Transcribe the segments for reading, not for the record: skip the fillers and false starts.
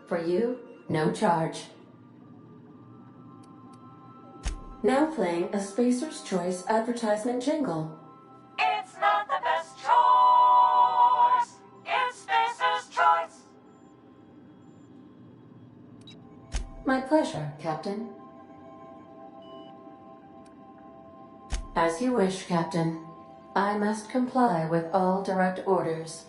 For you, no charge. Now playing a Spacer's Choice advertisement jingle. It's not the best choice. It's Spacer's Choice. My pleasure, Captain. As you wish, Captain. I must comply with all direct orders.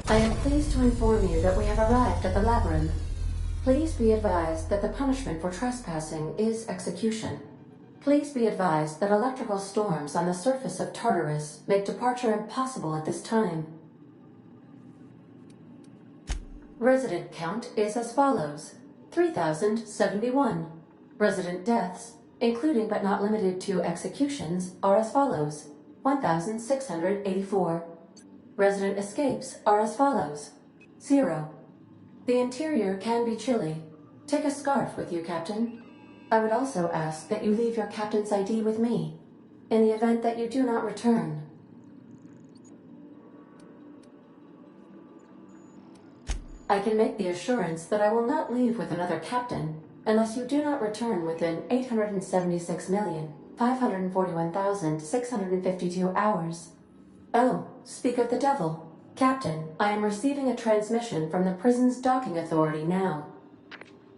I am pleased to inform you that we have arrived at the labyrinth. Please be advised that the punishment for trespassing is execution. Please be advised that electrical storms on the surface of Tartarus make departure impossible at this time. Resident count is as follows: 3,071. Resident deaths, including but not limited to executions, are as follows: 1,684. Resident escapes are as follows: 0. The interior can be chilly. Take a scarf with you, Captain. I would also ask that you leave your captain's ID with me, in the event that you do not return. I can make the assurance that I will not leave with another captain unless you do not return within 876,541,652 hours. Oh, speak of the devil. Captain, I am receiving a transmission from the prison's docking authority now.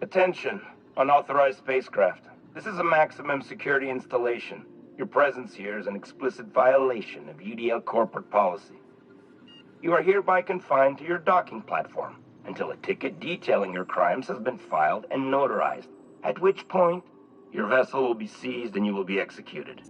Attention, unauthorized spacecraft. This is a maximum security installation. Your presence here is an explicit violation of UDL corporate policy. You are hereby confined to your docking platform until a ticket detailing your crimes has been filed and notarized, at which point your vessel will be seized and you will be executed.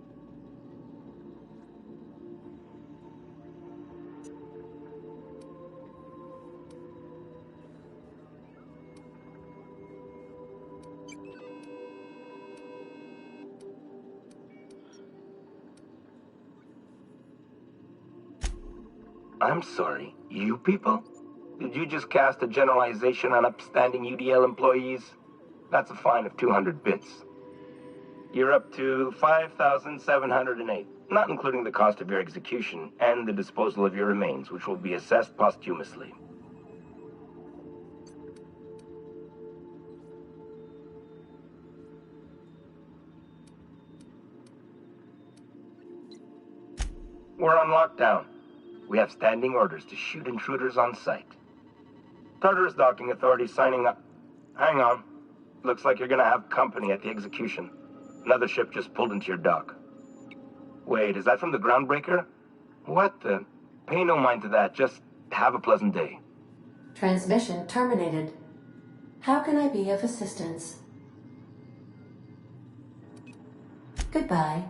I'm sorry, you people? Did you just cast a generalization on upstanding UDL employees? That's a fine of 200 bits. You're up to 5,708, not including the cost of your execution and the disposal of your remains, which will be assessed posthumously. We're on lockdown. We have standing orders to shoot intruders on sight. Tartarus Docking Authority signing up. Hang on. Looks like you're gonna have company at the execution. Another ship just pulled into your dock. Wait, is that from the groundbreaker? What the? Pay no mind to that. Just have a pleasant day. Transmission terminated. How can I be of assistance? Goodbye.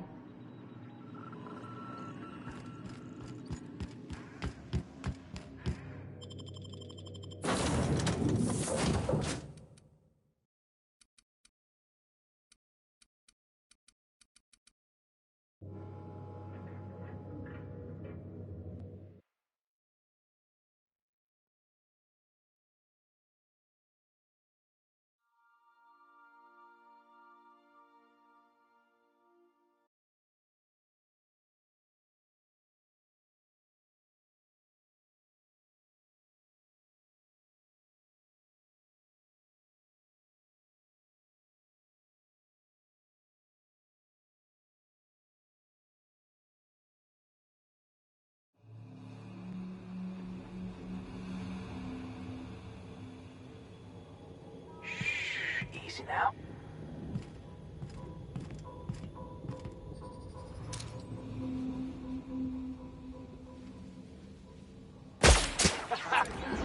Easy now.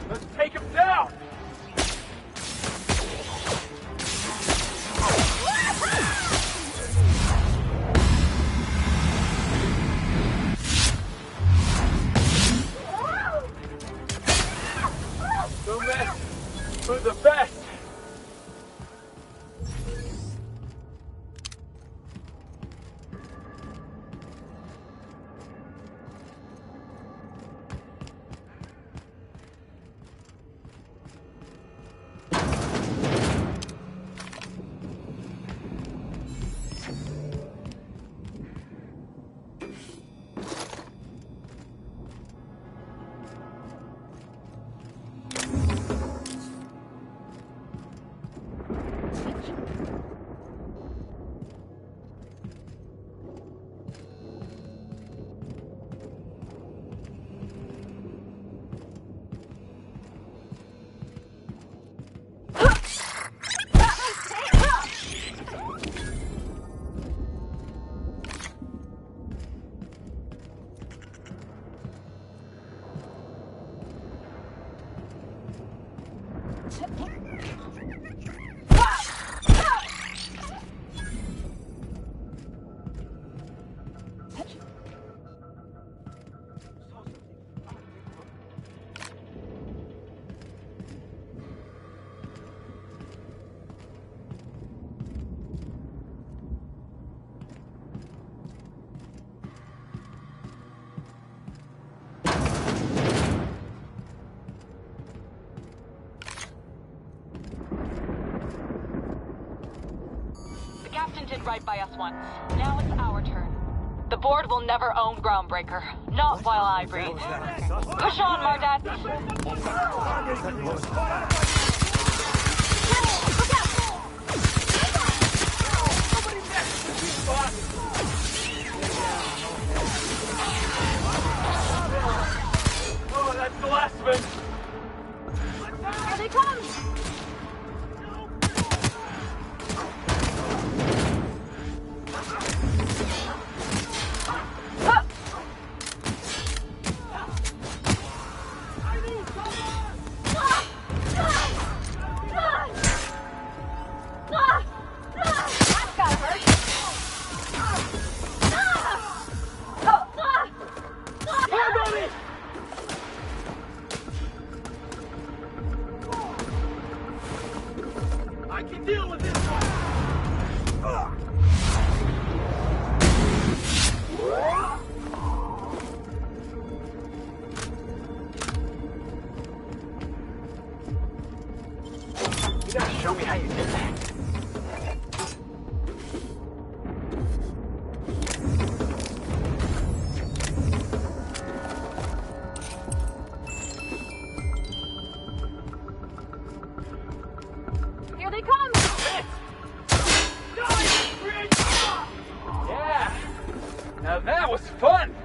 Let's take him down! The men are the best! captain did right by us once. Now it's our turn. The board will never own Groundbreaker. Not while I breathe. Push on, Mardat. Oh, that's the last of it. Here they come! I can deal with this one. You gotta show me how you did that. Here they come! Yeah. Now that was fun.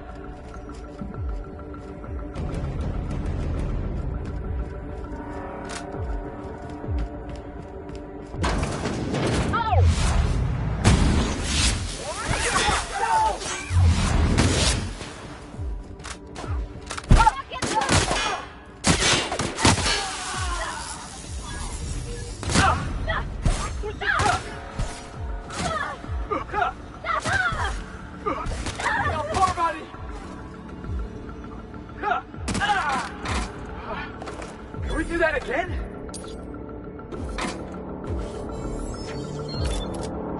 Can we do that again?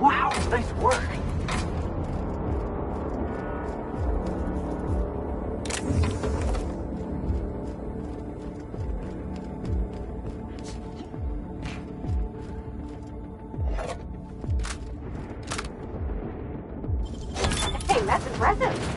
Wow, nice work. Hey, that's impressive!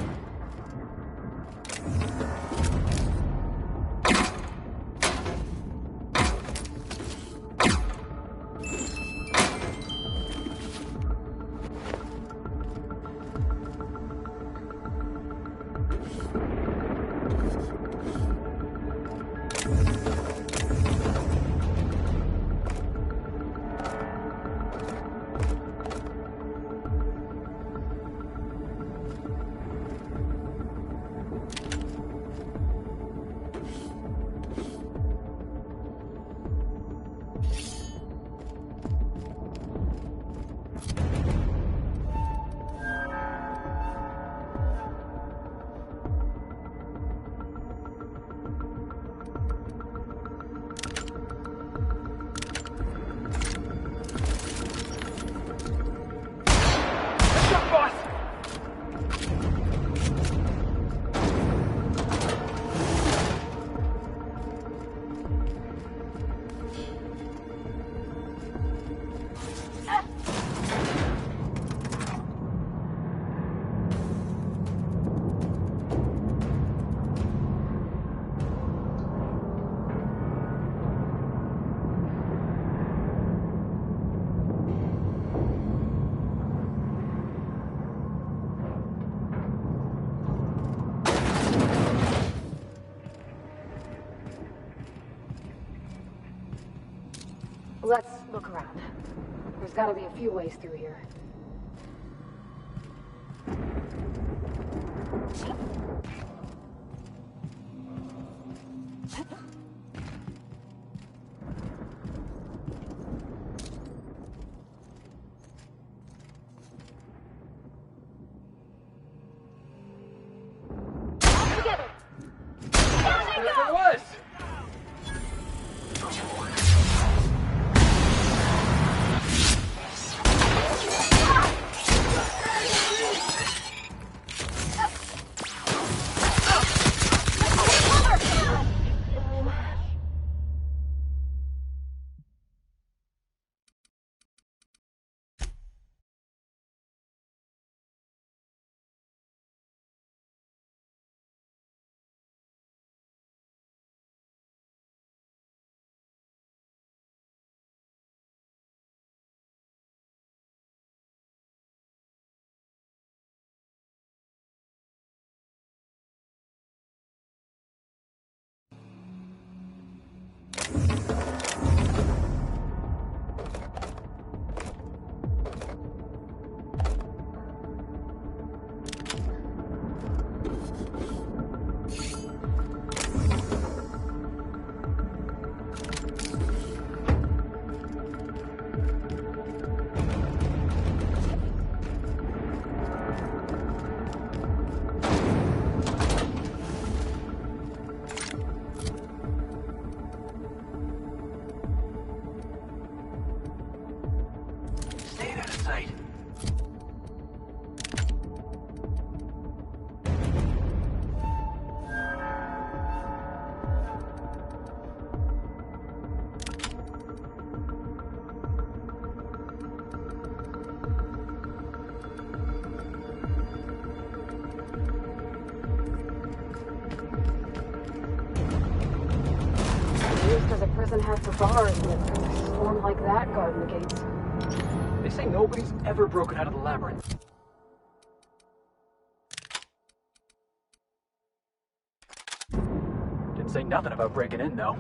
Let's look around. There's gotta be a few ways through here. Together! There it was. sight. Used as a prison hat for bars, and a storm like that guarding the gates. They say nobody's ever broken out of the labyrinth. Didn't say nothing about breaking in, though.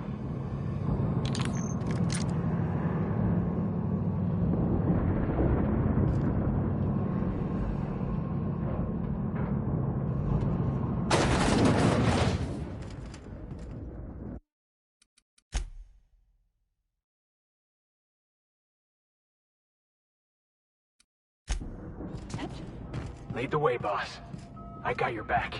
Lead the way, boss. I got your back.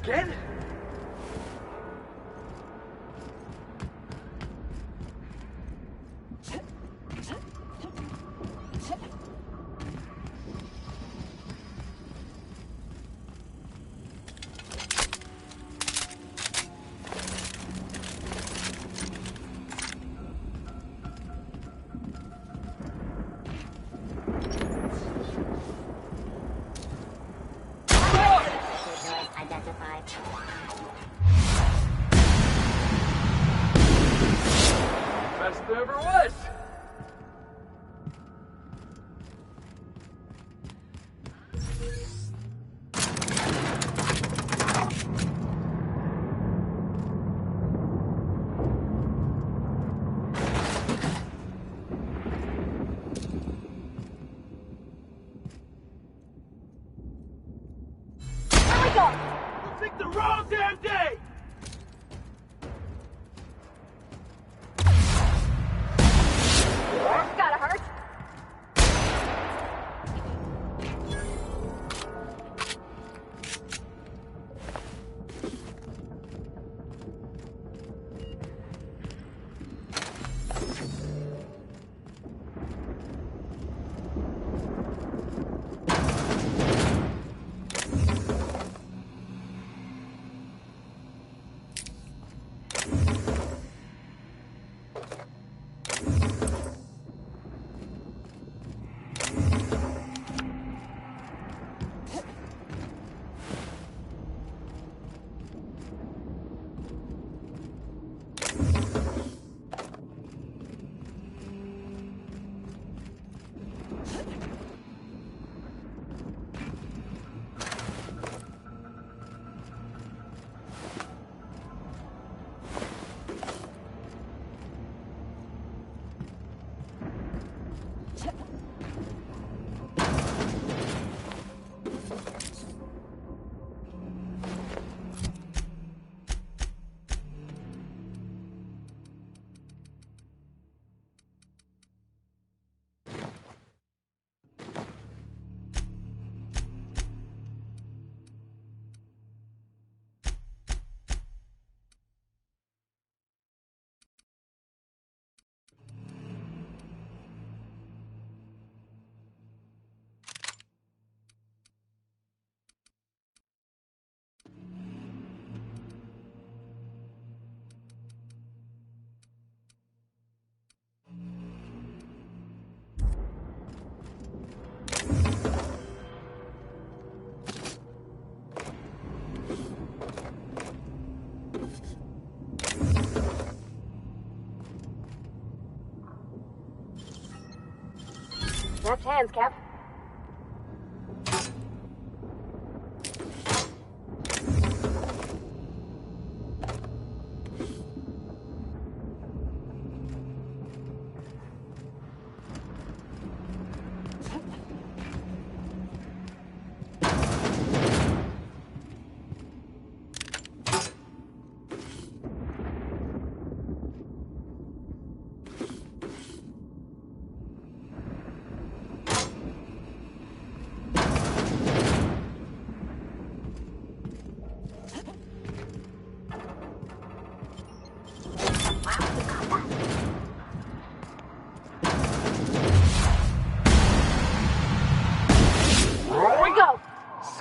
again? Best there ever was. You picked the wrong damn day! Gotta hurt. Left hands, Cap.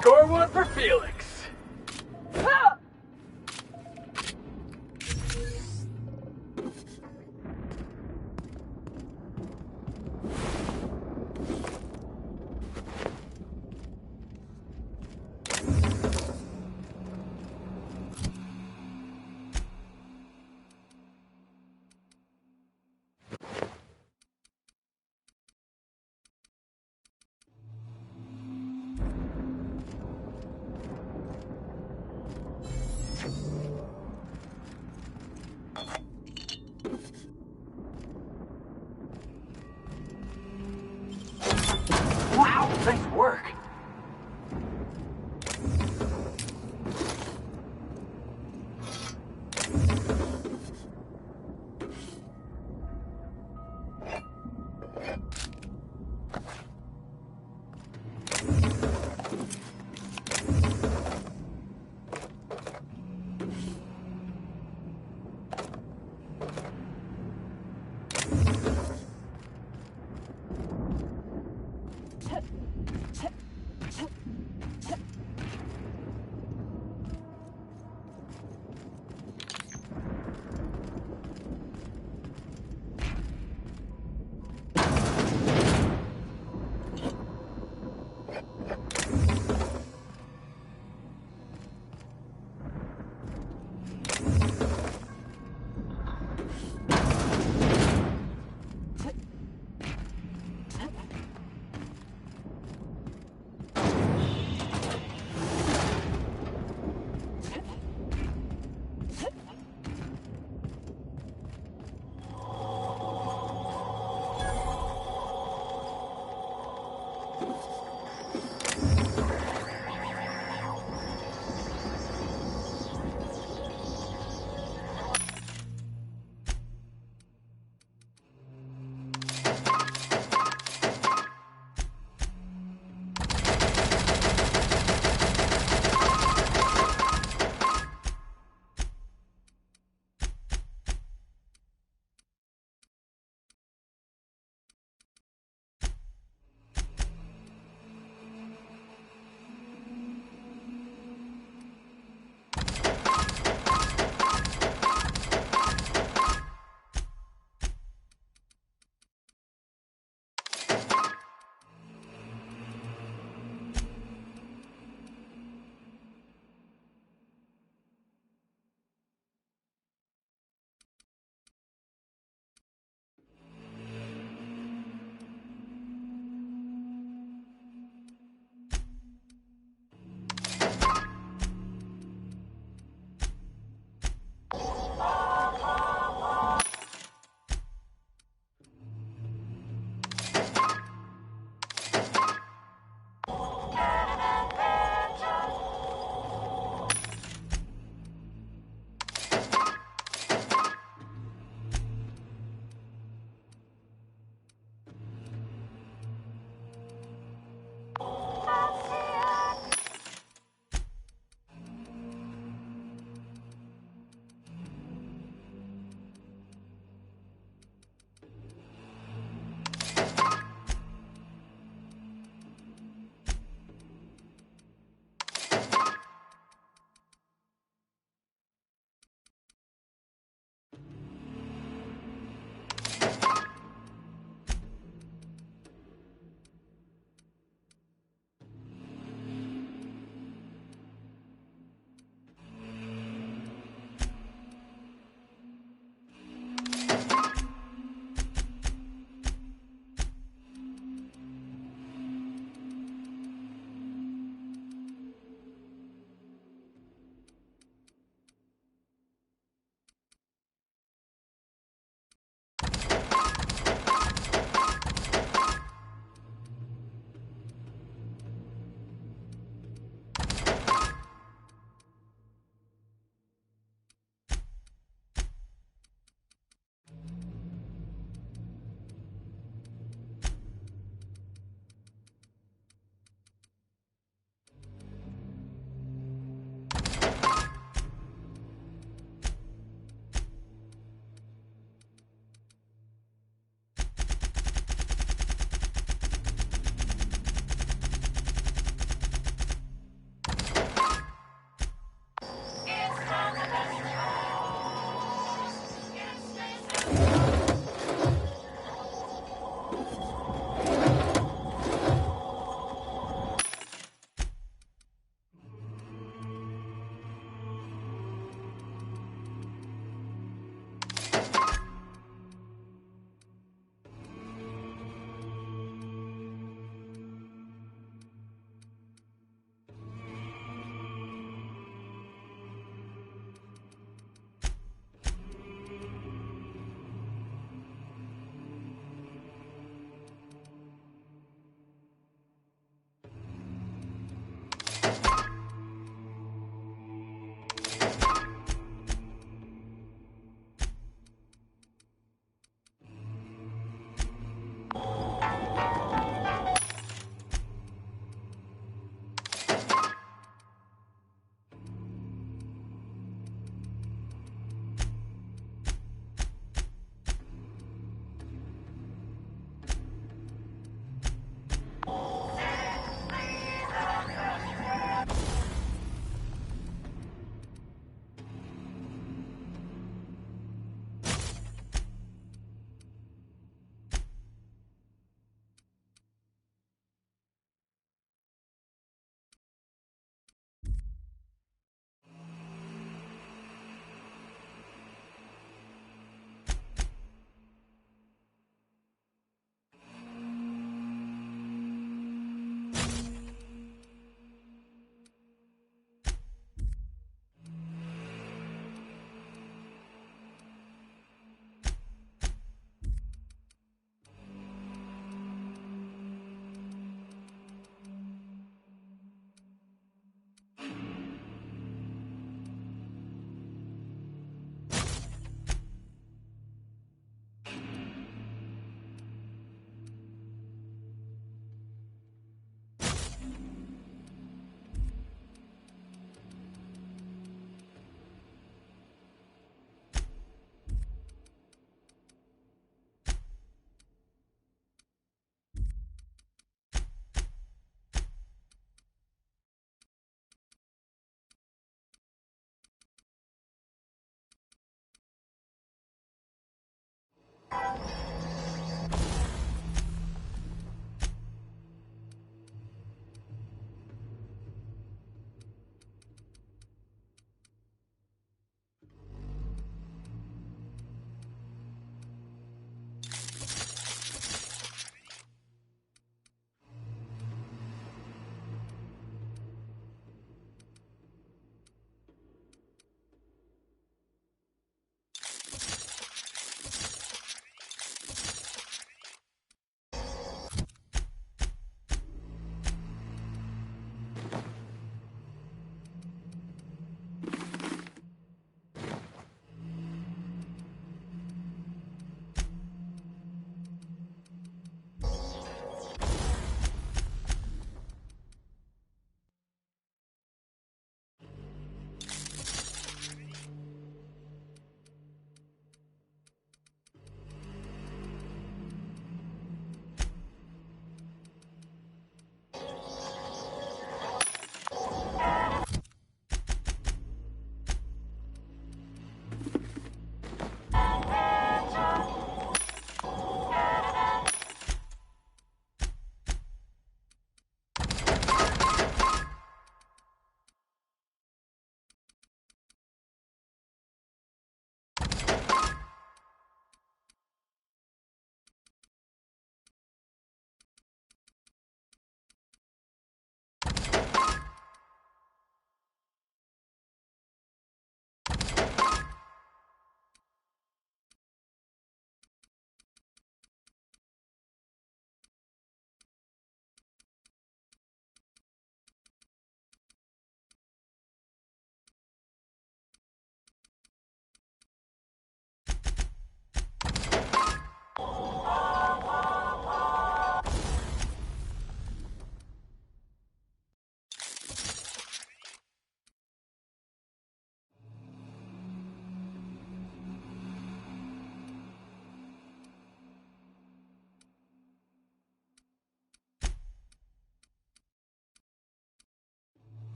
Score one for Felix. Ah! Wow, nice work.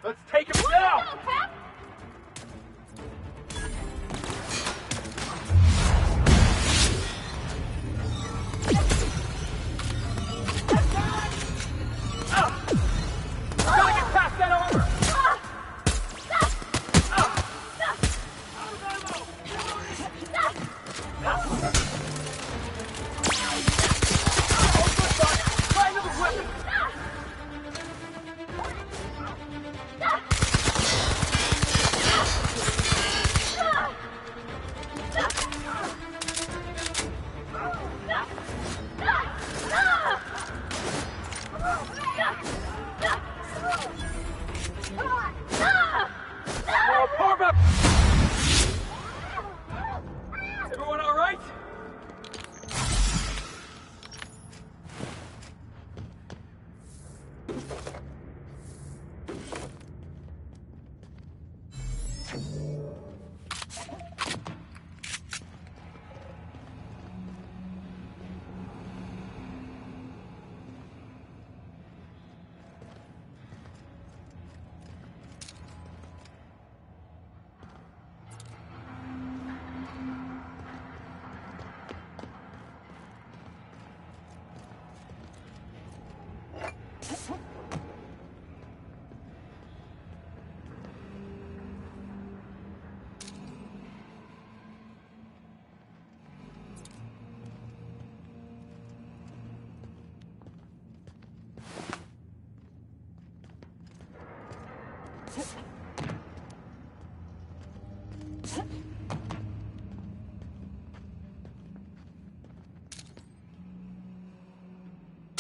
Let's take him down! Gotta get past that armor! Try another weapon! Everyone all right?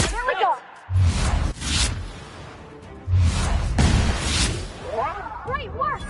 Here we go! Great work!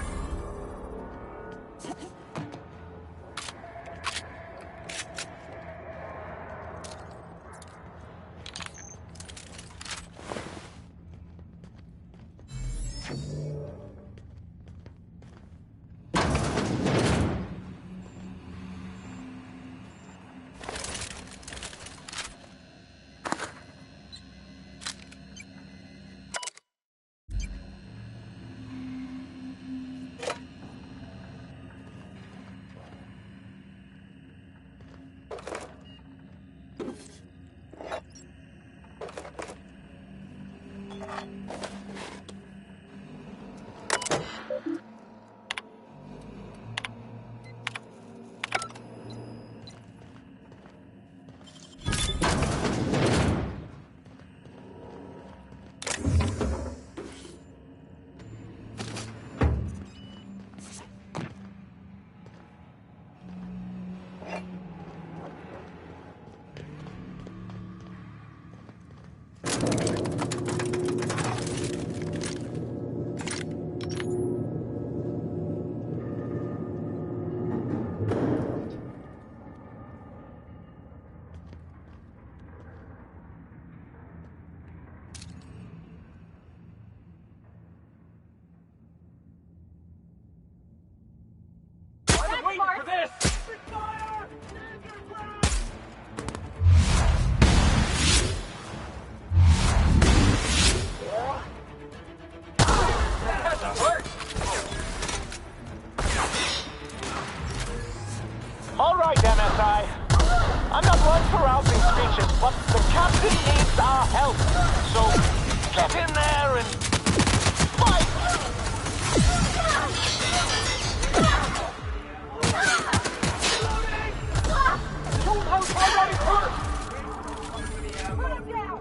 Wait for this! Fire! That has to hurt! All right, MSI. I'm not one for rousing speeches, but the captain needs our help. So get in there and fight! Shoot out already hurt! Put him down!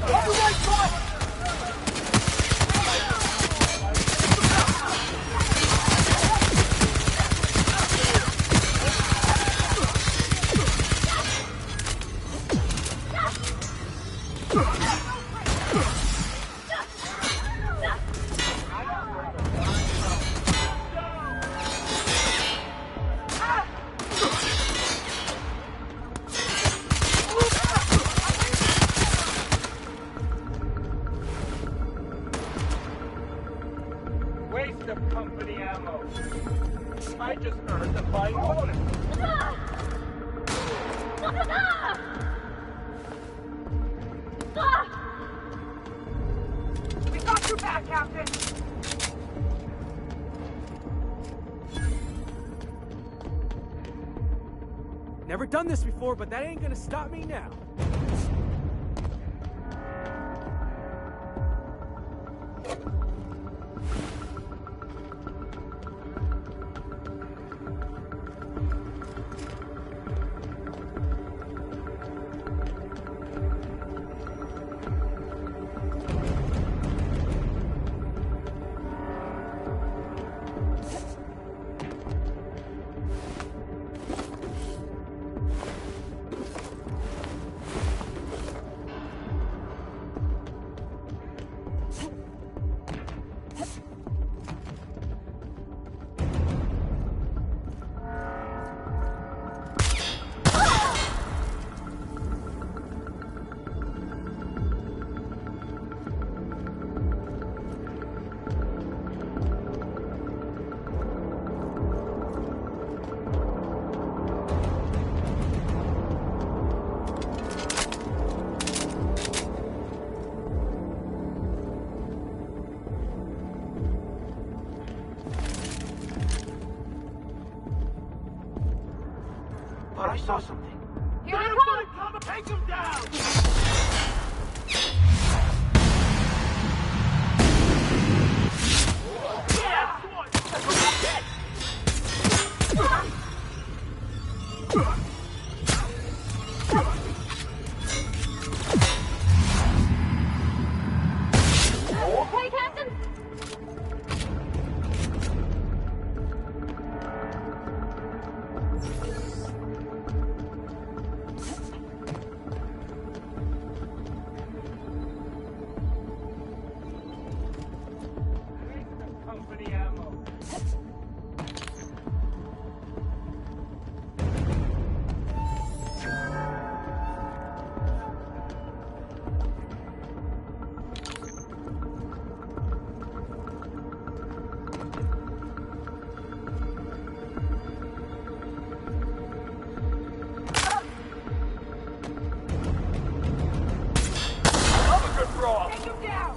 On the right foot! Waste of company ammo. I just earned the fight bonus. We got your back, Captain! Never done this before, but that ain't gonna stop me now. Thought I saw something. Here they come! Take him down! Yeah! Okay, Captain? Company ammo. Another good brawl. Take him down!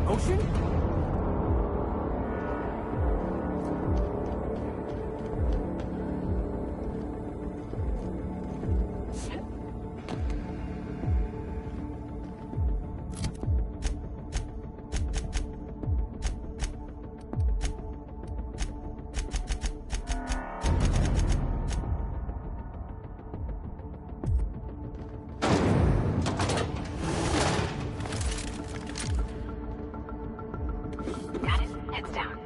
Ocean? Got it. Heads down.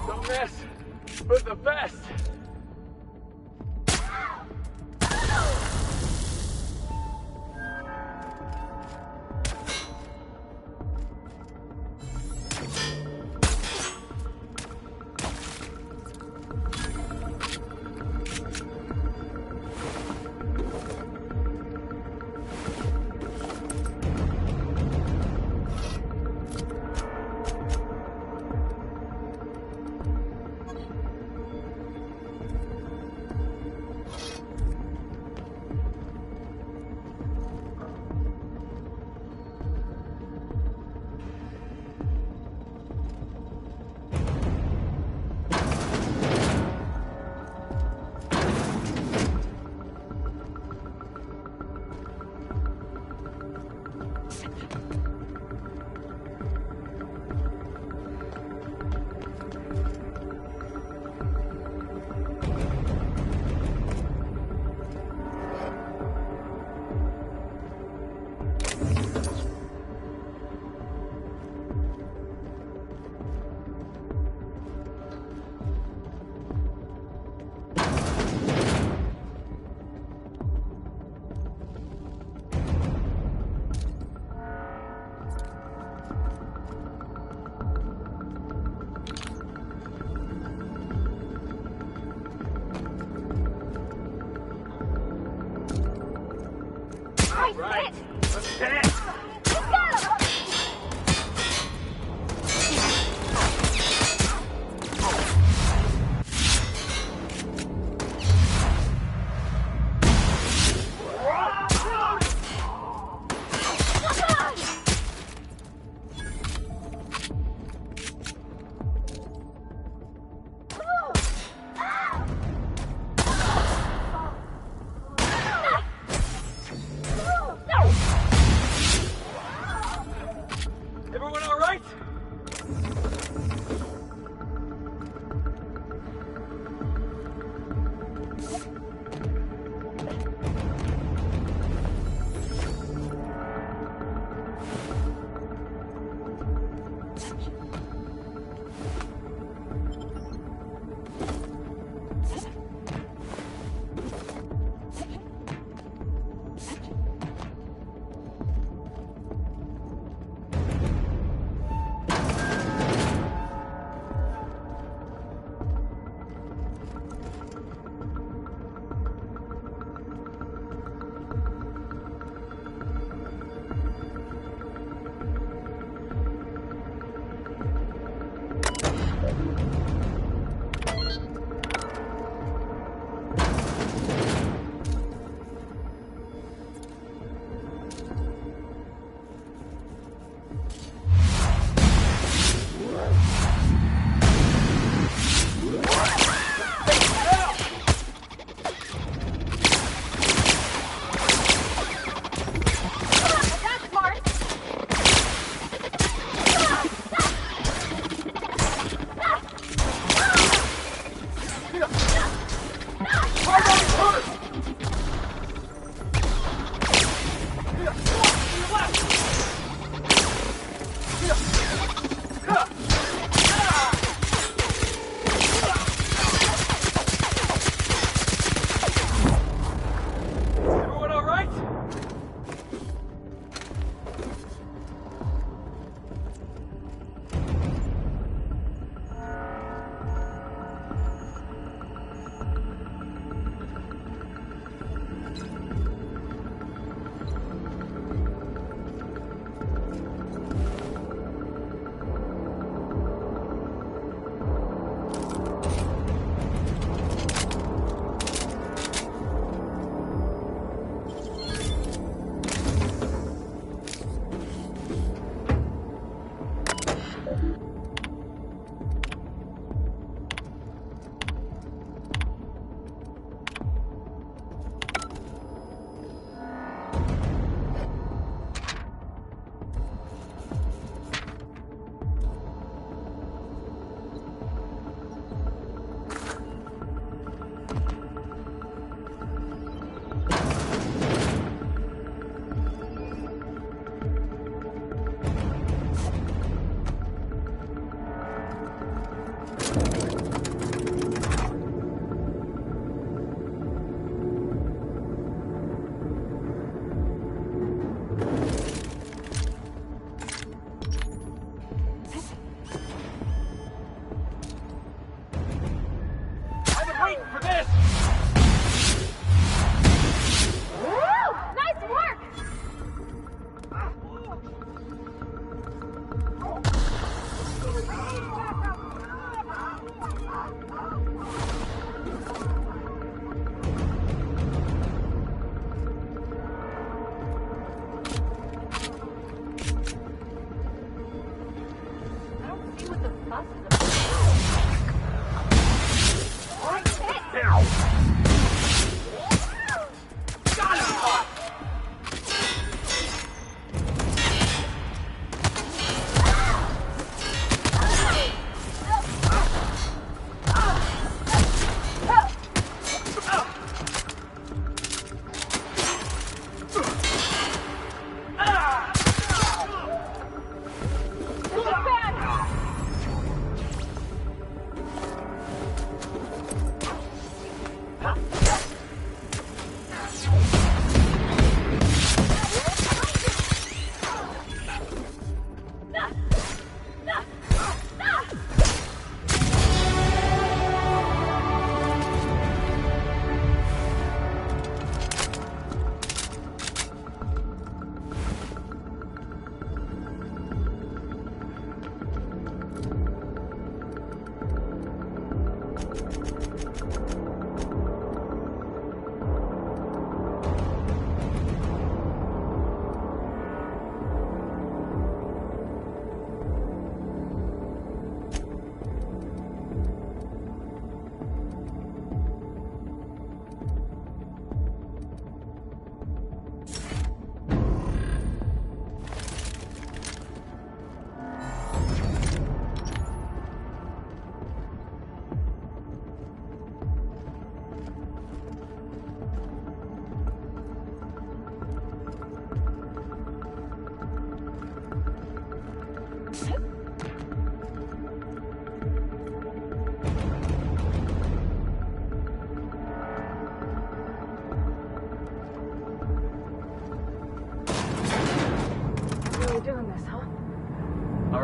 The mess, but the best. Right. Let's hit it. Everyone all right?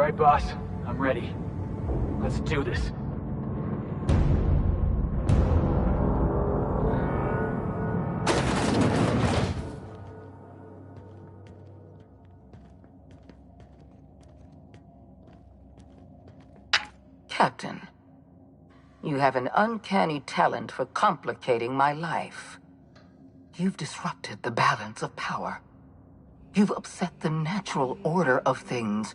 right, boss. I'm ready. Let's do this. Captain, you have an uncanny talent for complicating my life. You've disrupted the balance of power. You've upset the natural order of things.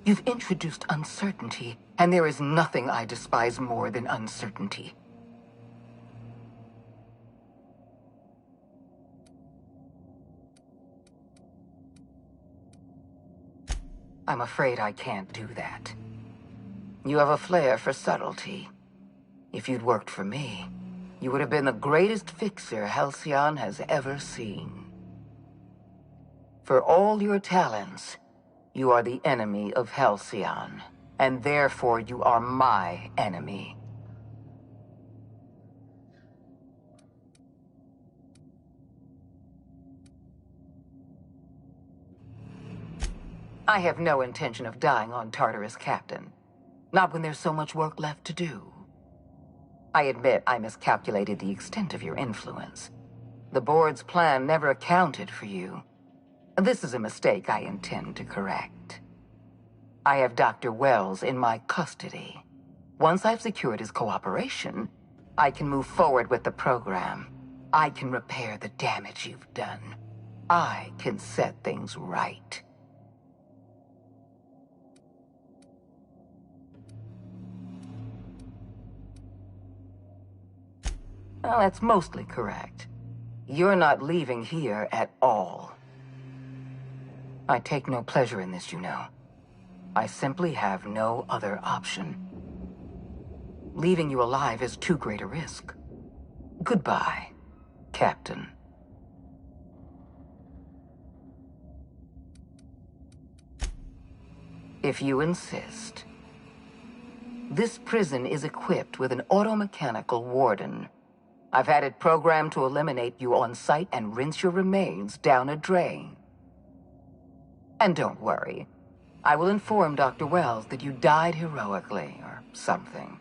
You've introduced uncertainty, and there is nothing I despise more than uncertainty. I'm afraid I can't do that. You have a flair for subtlety. If you'd worked for me, you would have been the greatest fixer Halcyon has ever seen. For all your talents, you are the enemy of Halcyon, and therefore you are my enemy. I have no intention of dying on Tartarus, Captain. Not when there's so much work left to do. I admit I miscalculated the extent of your influence. The board's plan never accounted for you. This is a mistake I intend to correct. I have Dr. Wells in my custody. Once I've secured his cooperation, I can move forward with the program. I can repair the damage you've done. I can set things right. Well, that's mostly correct. You're not leaving here at all. I take no pleasure in this, you know. I simply have no other option. Leaving you alive is too great a risk. Goodbye, Captain. If you insist. This prison is equipped with an automechanical warden. I've had it programmed to eliminate you on sight and rinse your remains down a drain. And don't worry. I will inform Dr. Wells that you died heroically, or something.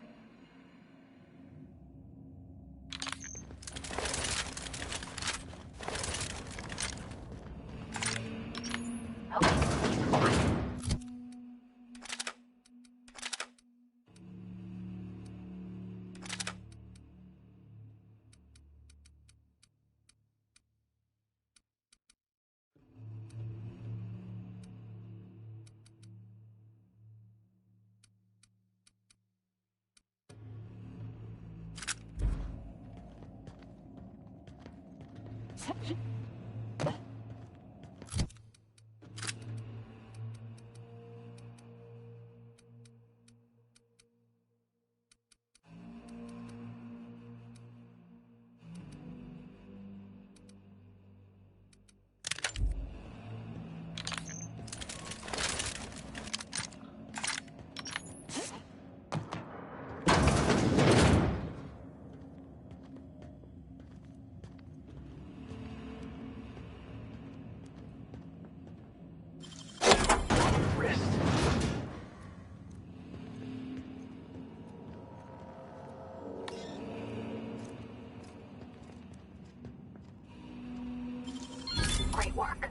Great work.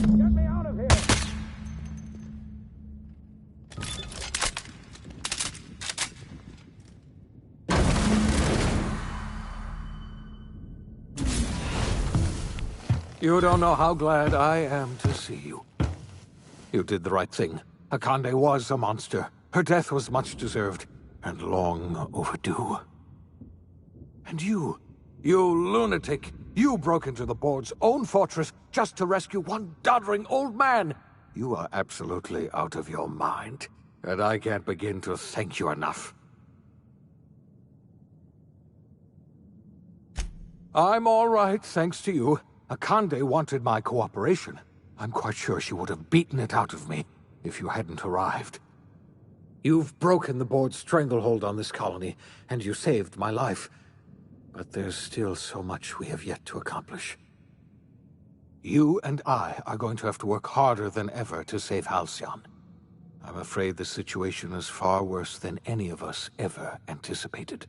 Get me out of here! You don't know how glad I am to see you. You did the right thing. Akande was a monster. Her death was much deserved, and long overdue. And you lunatic, you broke into the board's own fortress just to rescue one doddering old man. You are absolutely out of your mind, and I can't begin to thank you enough. I'm all right, thanks to you. Akande wanted my cooperation. I'm quite sure she would have beaten it out of me if you hadn't arrived. You've broken the board's stranglehold on this colony, and you saved my life. But there's still so much we have yet to accomplish. You and I are going to have to work harder than ever to save Halcyon. I'm afraid the situation is far worse than any of us ever anticipated.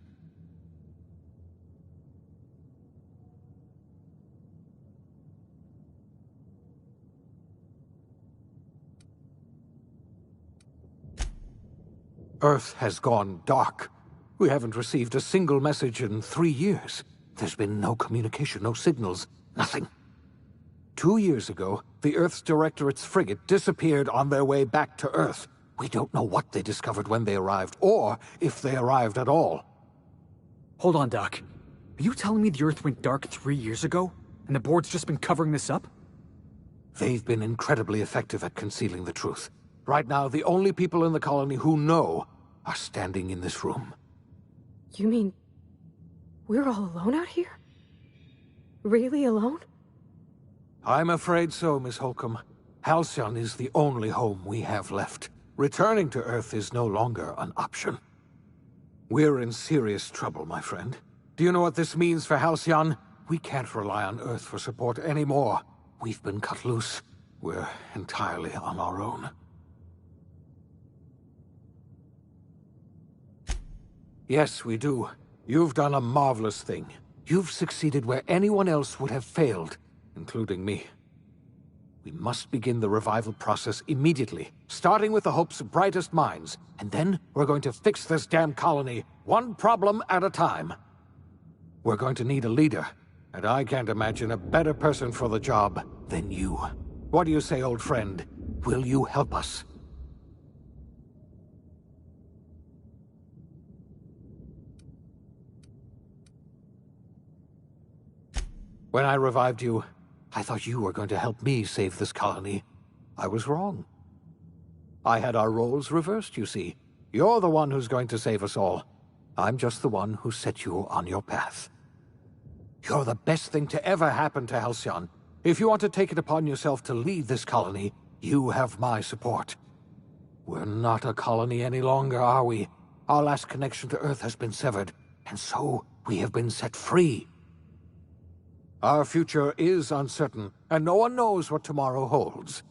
Earth has gone dark. We haven't received a single message in 3 years. There's been no communication, no signals, nothing. 2 years ago, the Earth's Directorate's frigate disappeared on their way back to Earth. We don't know what they discovered when they arrived, or if they arrived at all. Hold on, Doc. Are you telling me the Earth went dark 3 years ago, and the board's just been covering this up? They've been incredibly effective at concealing the truth. Right now, the only people in the colony who know are standing in this room. You mean we're all alone out here? Really alone? I'm afraid so, Miss Holcomb. Halcyon is the only home we have left. Returning to Earth is no longer an option. We're in serious trouble, my friend. Do you know what this means for Halcyon? We can't rely on Earth for support anymore. We've been cut loose. We're entirely on our own. Yes, we do. You've done a marvelous thing. You've succeeded where anyone else would have failed, including me. We must begin the revival process immediately, starting with the Hope's brightest minds, and then we're going to fix this damn colony, one problem at a time. We're going to need a leader, and I can't imagine a better person for the job than you. What do you say, old friend? Will you help us? When I revived you, I thought you were going to help me save this colony. I was wrong. I had our roles reversed, you see. You're the one who's going to save us all. I'm just the one who set you on your path. You're the best thing to ever happen to Halcyon. If you want to take it upon yourself to lead this colony, you have my support. We're not a colony any longer, are we? Our last connection to Earth has been severed, and so we have been set free. Our future is uncertain, and no one knows what tomorrow holds.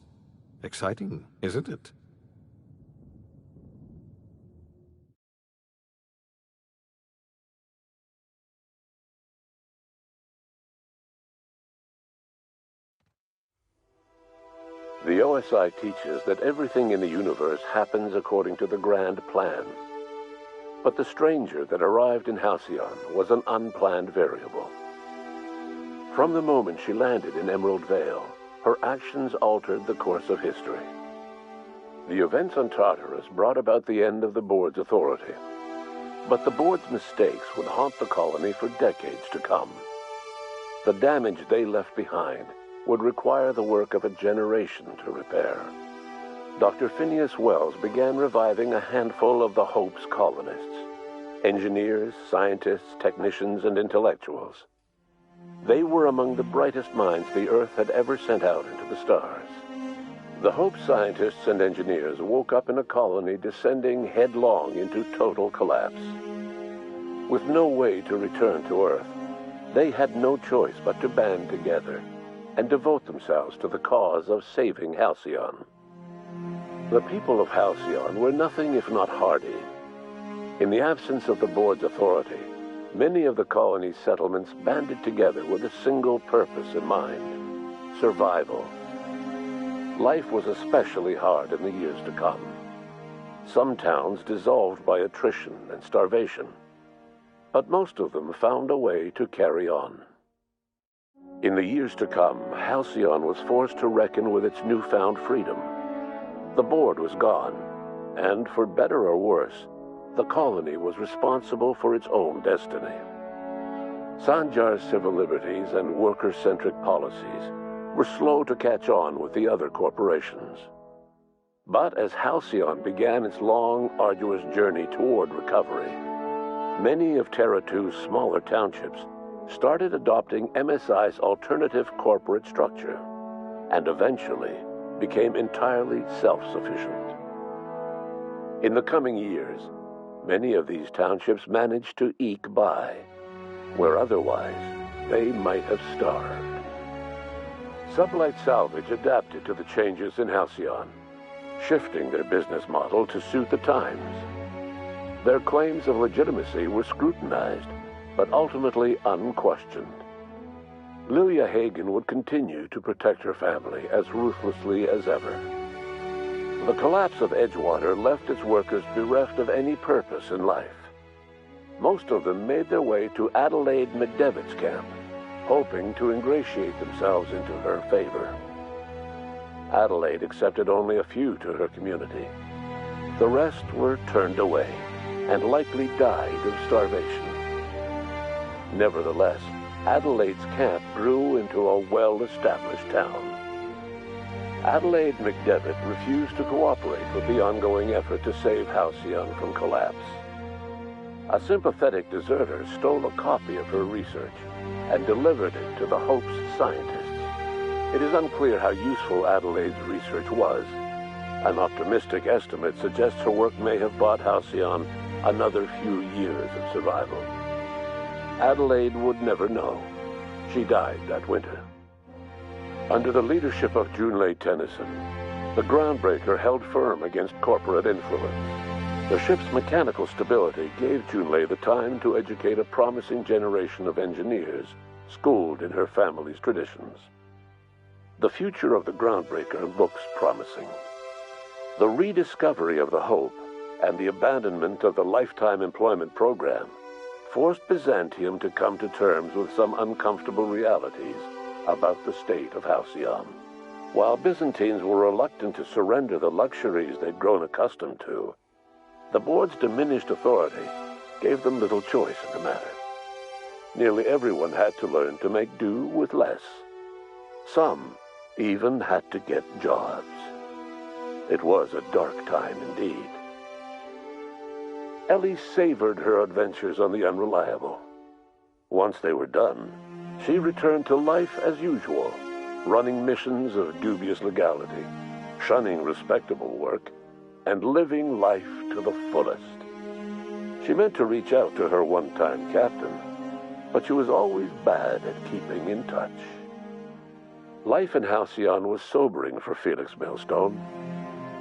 Exciting, isn't it? The OSI teaches that everything in the universe happens according to the grand plan. But the stranger that arrived in Halcyon was an unplanned variable. From the moment she landed in Emerald Vale, her actions altered the course of history. The events on Tartarus brought about the end of the board's authority. But the board's mistakes would haunt the colony for decades to come. The damage they left behind would require the work of a generation to repair. Dr. Phineas Wells began reviving a handful of the Hope's colonists. Engineers, scientists, technicians, and intellectuals. They were among the brightest minds the Earth had ever sent out into the stars. The Hope scientists and engineers woke up in a colony descending headlong into total collapse. With no way to return to Earth, they had no choice but to band together and devote themselves to the cause of saving Halcyon. The people of Halcyon were nothing if not hardy. In the absence of the board's authority, many of the colony's settlements banded together with a single purpose in mind: survival. life was especially hard in the years to come. Some towns dissolved by attrition and starvation, but most of them found a way to carry on. In the years to come, Halcyon was forced to reckon with its newfound freedom. The board was gone, and for better or worse, the colony was responsible for its own destiny. Sanjar's civil liberties and worker-centric policies were slow to catch on with the other corporations. But as Halcyon began its long, arduous journey toward recovery, many of Terra 2's smaller townships started adopting MSI's alternative corporate structure, and eventually became entirely self-sufficient. In the coming years, many of these townships managed to eke by, where otherwise they might have starved. Sublight Salvage adapted to the changes in Halcyon, shifting their business model to suit the times. Their claims of legitimacy were scrutinized, but ultimately unquestioned. Lilia Hagen would continue to protect her family as ruthlessly as ever. The collapse of Edgewater left its workers bereft of any purpose in life. Most of them made their way to Adelaide McDevitt's camp, hoping to ingratiate themselves into her favor. Adelaide accepted only a few to her community. The rest were turned away and likely died of starvation. Nevertheless, Adelaide's camp grew into a well-established town. Adelaide McDevitt refused to cooperate with the ongoing effort to save Halcyon from collapse. A sympathetic deserter stole a copy of her research and delivered it to the Hope's scientists. It is unclear how useful Adelaide's research was. An optimistic estimate suggests her work may have bought Halcyon another few years of survival. Adelaide would never know. She died that winter. Under the leadership of Junlei Tennyson, the Groundbreaker held firm against corporate influence. The ship's mechanical stability gave Junlei the time to educate a promising generation of engineers, schooled in her family's traditions. The future of the Groundbreaker looks promising. The rediscovery of the Hope and the abandonment of the lifetime employment program forced Byzantium to come to terms with some uncomfortable realities about the state of Halcyon. While Byzantines were reluctant to surrender the luxuries they'd grown accustomed to, the board's diminished authority gave them little choice in the matter. Nearly everyone had to learn to make do with less. Some even had to get jobs. It was a dark time indeed. Ellie savored her adventures on the Unreliable. Once they were done, she returned to life as usual, running missions of dubious legality, shunning respectable work, and living life to the fullest. She meant to reach out to her one-time captain, but she was always bad at keeping in touch. Life in Halcyon was sobering for Felix Millstone.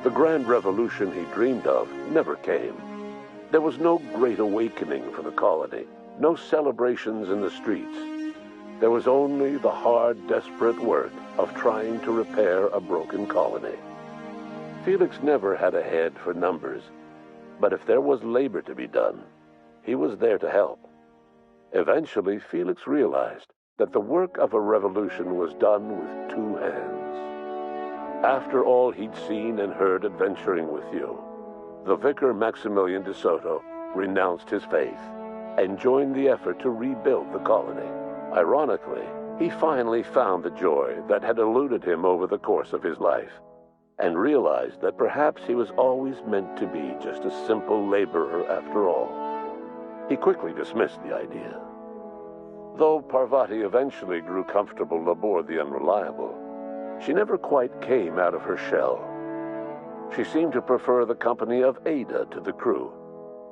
The grand revolution he dreamed of never came. There was no great awakening for the colony, no celebrations in the streets. There was only the hard, desperate work of trying to repair a broken colony. Felix never had a head for numbers, but if there was labor to be done, he was there to help. Eventually, Felix realized that the work of a revolution was done with two hands. After all he'd seen and heard adventuring with you, the vicar Maximilian de Soto renounced his faith and joined the effort to rebuild the colony. Ironically, he finally found the joy that had eluded him over the course of his life, and realized that perhaps he was always meant to be just a simple laborer after all. He quickly dismissed the idea. Though Parvati eventually grew comfortable aboard the Unreliable, she never quite came out of her shell. She seemed to prefer the company of Ada to the crew,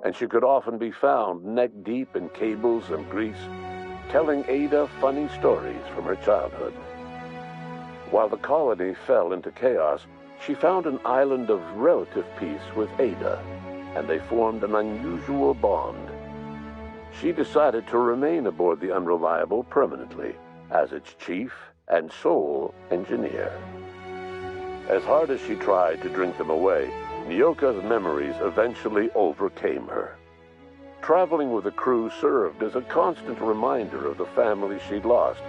and she could often be found neck-deep in cables and grease, telling Ada funny stories from her childhood. While the colony fell into chaos, she found an island of relative peace with Ada, and they formed an unusual bond. She decided to remain aboard the Unreliable permanently as its chief and sole engineer. As hard as she tried to drink them away, Nyoka's memories eventually overcame her. Traveling with the crew served as a constant reminder of the family she'd lost,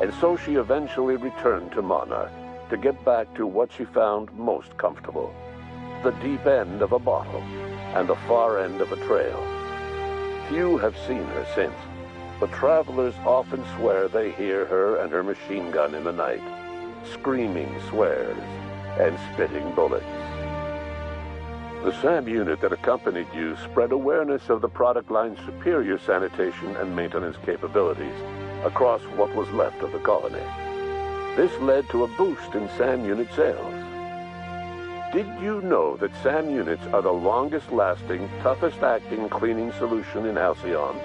and so she eventually returned to Mana to get back to what she found most comfortable: the deep end of a bottle and the far end of a trail. Few have seen her since, but travelers often swear they hear her and her machine gun in the night, screaming swears and spitting bullets. The SAM unit that accompanied you spread awareness of the product line's superior sanitation and maintenance capabilities across what was left of the colony. This led to a boost in SAM unit sales. Did you know that SAM units are the longest-lasting, toughest-acting cleaning solution in Halcyon?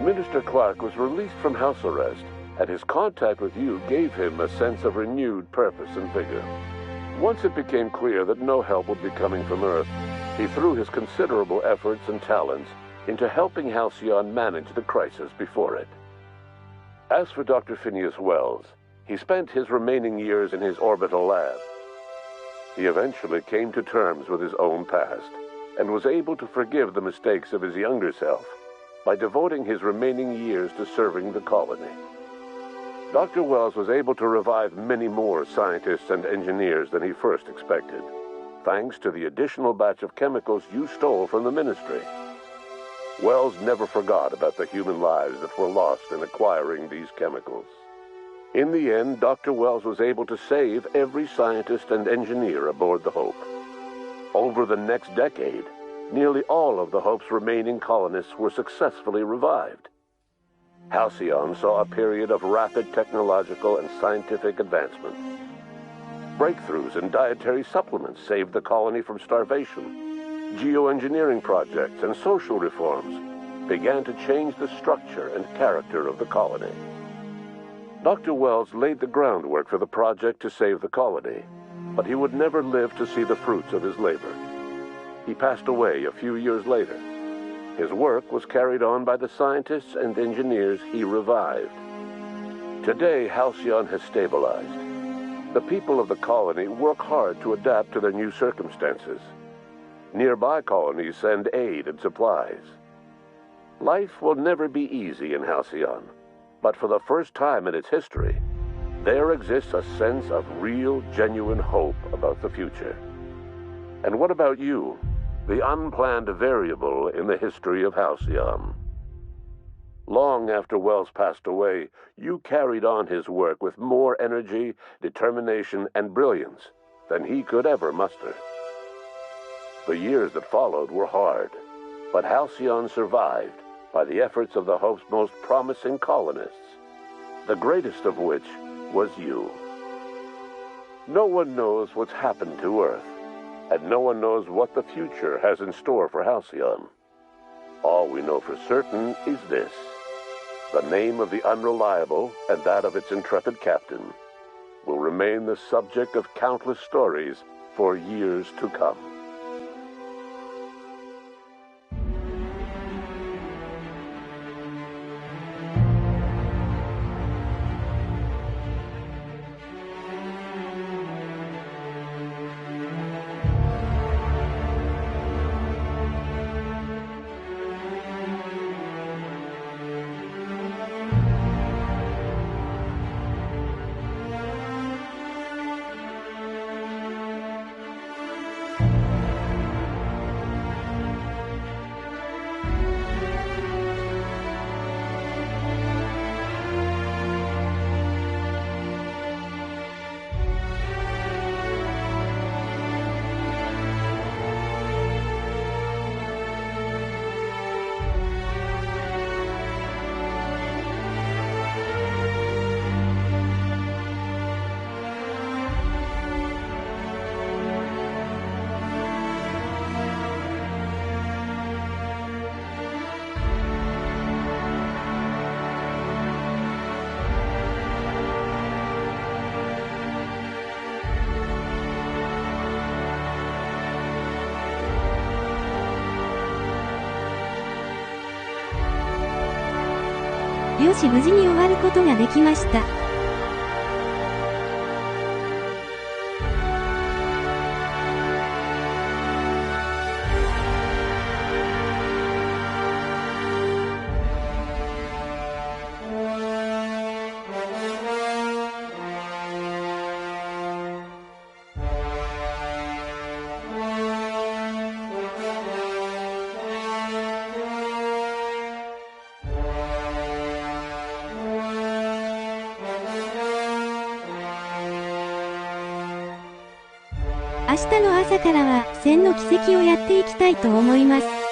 Minister Clark was released from house arrest, and his contact with you gave him a sense of renewed purpose and vigor. Once it became clear that no help would be coming from Earth, he threw his considerable efforts and talents into helping Halcyon manage the crisis before it. As for Dr. Phineas Wells, he spent his remaining years in his orbital lab. He eventually came to terms with his own past and was able to forgive the mistakes of his younger self by devoting his remaining years to serving the colony. Dr. Wells was able to revive many more scientists and engineers than he first expected, thanks to the additional batch of chemicals you stole from the Ministry. Wells never forgot about the human lives that were lost in acquiring these chemicals. In the end, Dr. Wells was able to save every scientist and engineer aboard the Hope. Over the next decade, nearly all of the Hope's remaining colonists were successfully revived. Halcyon saw a period of rapid technological and scientific advancement. Breakthroughs in dietary supplements saved the colony from starvation. Geoengineering projects and social reforms began to change the structure and character of the colony. Dr. Wells laid the groundwork for the project to save the colony, but he would never live to see the fruits of his labor. He passed away a few years later. His work was carried on by the scientists and engineers he revived. Today, Halcyon has stabilized. The people of the colony work hard to adapt to their new circumstances. Nearby colonies send aid and supplies. Life will never be easy in Halcyon, but for the first time in its history, there exists a sense of real, genuine hope about the future. And what about you, the unplanned variable in the history of Halcyon? Long after Wells passed away, you carried on his work with more energy, determination, and brilliance than he could ever muster. The years that followed were hard, but Halcyon survived by the efforts of the Hope's most promising colonists, the greatest of which was you. No one knows what's happened to Earth, and no one knows what the future has in store for Halcyon. All we know for certain is this: the name of the Unreliable and that of its intrepid captain will remain the subject of countless stories for years to come. よし、無事に終わることができました。明日の朝からは1000の奇跡をやっていきたいと思います。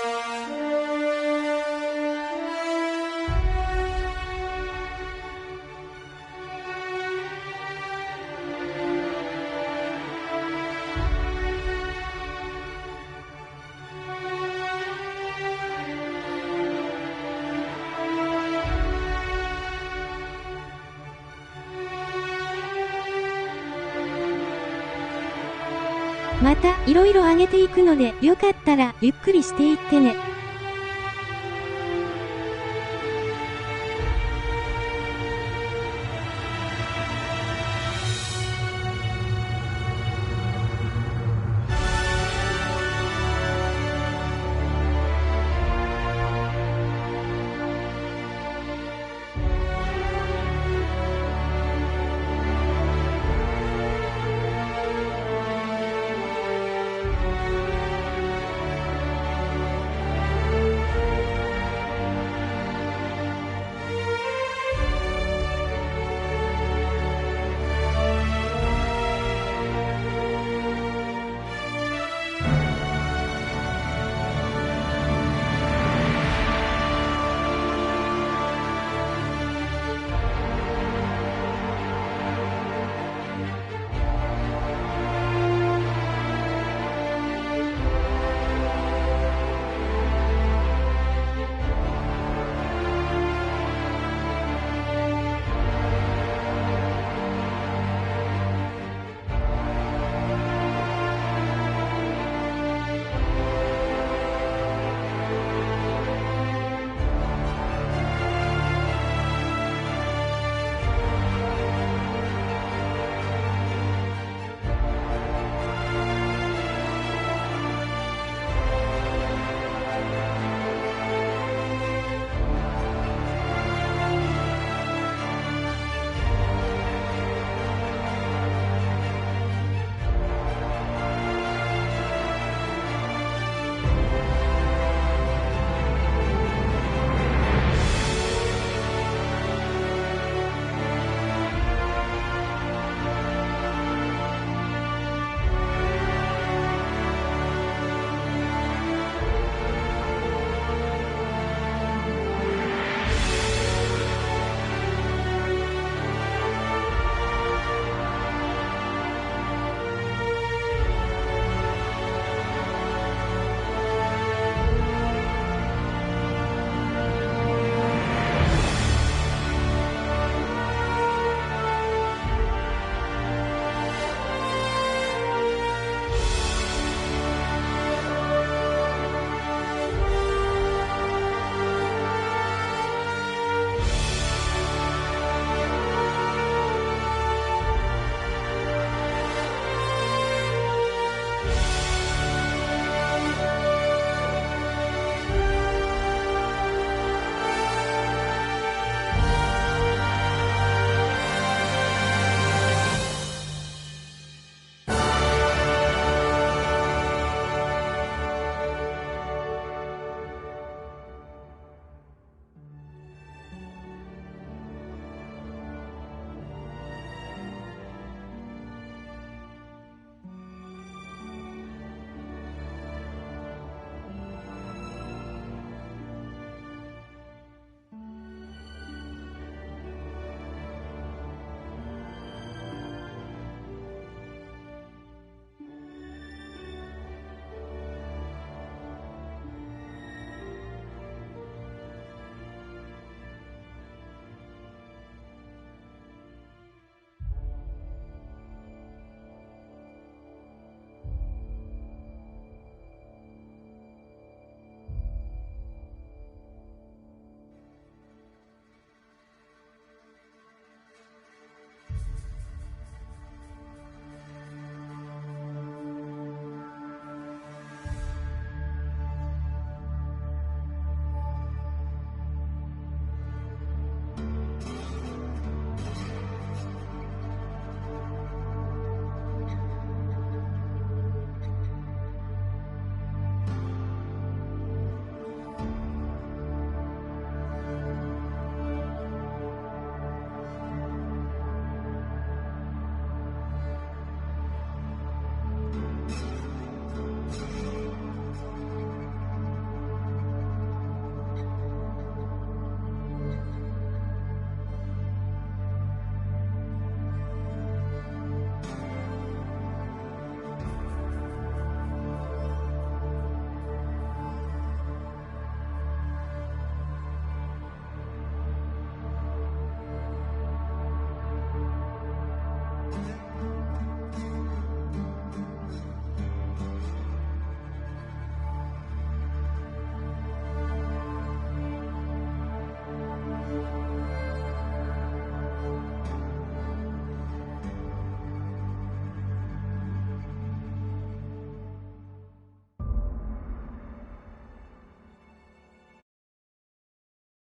また、いろいろあげていくので、よかったら、ゆっくりしていってね。